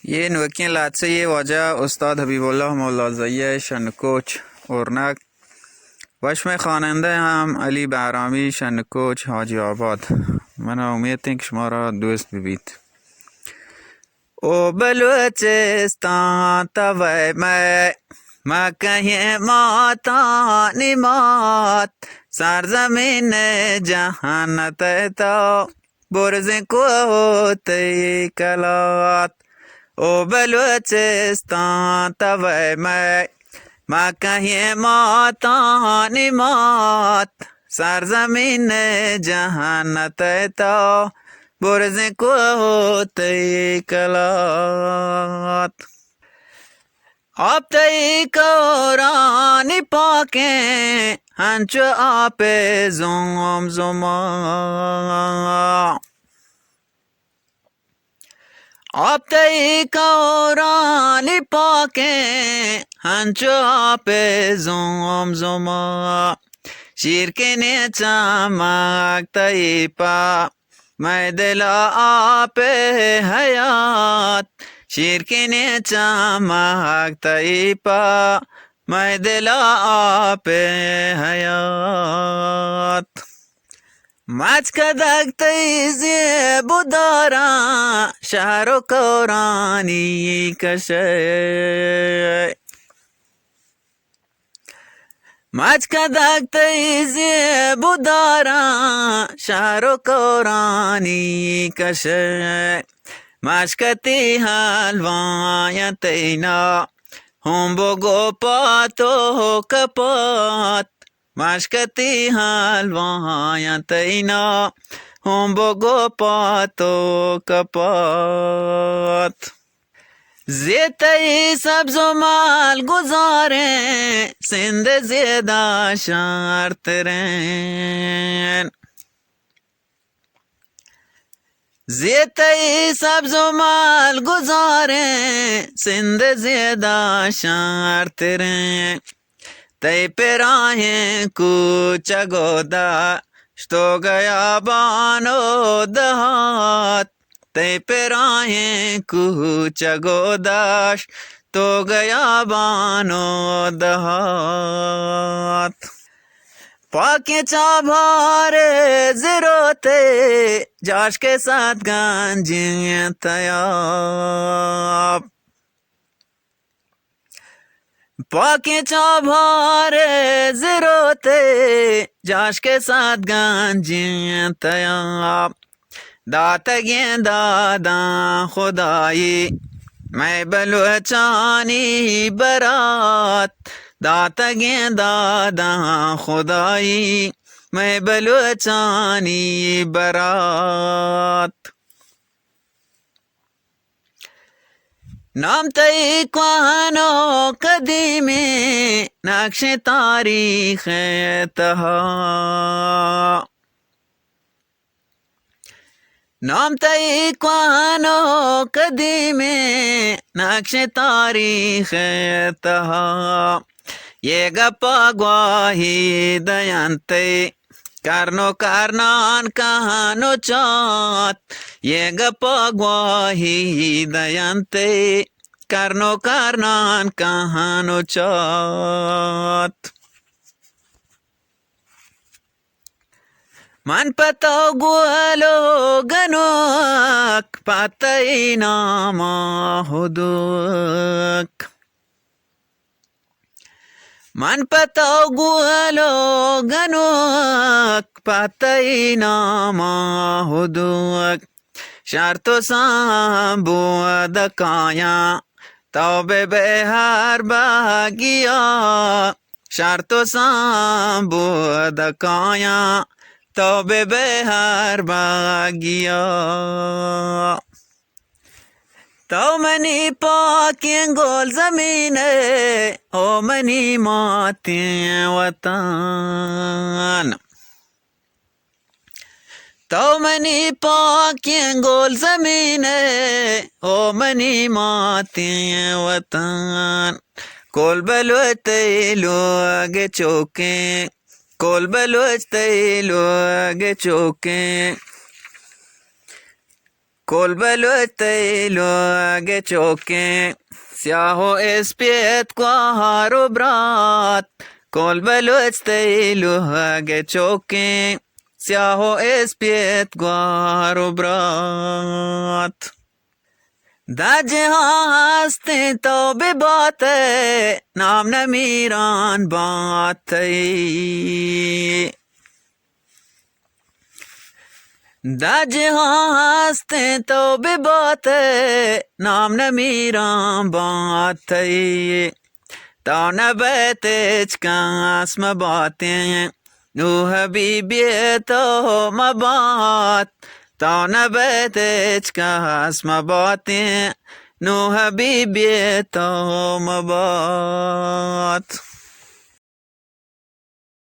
ये वकील حادثه ये वजह استاد حبیبالله مولازیه شنکوچ اورنک وشم خواننده هم علی بهرامی شنکوچ حاجی آباد. من امید که شما را دوست ببید. او بلوچستان توی ما کہیں ماتا نمات سرزمین جهانت تو برز کوتی کلات. او بلوچستان توی ما کہیں ماتا نمات سرزمین جهانت تو برز کوتی کلات. آپ تی قرآن پاکیں ہنچو آپ زم زما. آپ تی قرآن پاکیں ہنچو آپ زم زما. شیر کے نیچا ماک تی پا میں دلا آپ حیات. شیر کے نیچا ماک تی پا میں دلا آپ حیات. مچ کدک تی زیب دارا شهر و کورانی کشه. مچ کدک تی زیب دارا شهر و کورانی کشه. مشکتی حلوان تینا هم بگو پاتو کپات. مشکتی حلوان تینا هم بگو پاتو کپات. زیتی سبز و مال گزاریں سند زیدہ شرط رین. زیتی سبز و مال گزاریں سند زیدہ شرط رین. تی پراہیں کوچ گودا شتو گیا بانو دہات. تی پراہیں کوچ گوداش تو گیا بانو دہات. پاکیں چابھار زروتے جاش کے ساتھ گانجیں تیاب. پاکیں چابھار زروتے جاش کے ساتھ گانجیں تیاب. داتگیں دادا خدائی میں بلوچانی برات. داتگیں دادا خدائی میں بلوچانی برات. نام تی کوانو قدیمی نقش تاریخ تہا. نام تی کوانو قدیمی نقش تاریخ تہا. یہ گپا گواہی دینتے کرنو کرنان کہانو چات. یہ گپا گواہی دینتے کرنو کرنان کہانو چات. من پتو گولو گنوک پتئی ناما ہدوک. من پتو گولو گنوک پتئی ناما ہدوک. شرط سامبو دکایا تو بے ہر باگیا. شرط سامبو دکایا تو بے ہر باگیا. تو منی پاکیں گول زمین او منی ماتیں وطن. تو منی پاکیں گول زمین او منی ماتیں وطن. کول بلوچتے لوگ چوکیں کول بلوچتے لوگ چوکیں Kol belötejlu ge choke Sjaho espiet kvaharo brat Kol belötejlu ge choke Sjaho espiet kvaharo brat Da जहाँ हंसते तो भी बात है नाम न मीरान बात है Da जहाँ हंसते तो भी बात है नाम न मीरान बात है तो न बैतेज कास म बातें नू हबीबी तो मबात तो न बैतेज कास म बातें नू हबीबी तो मबात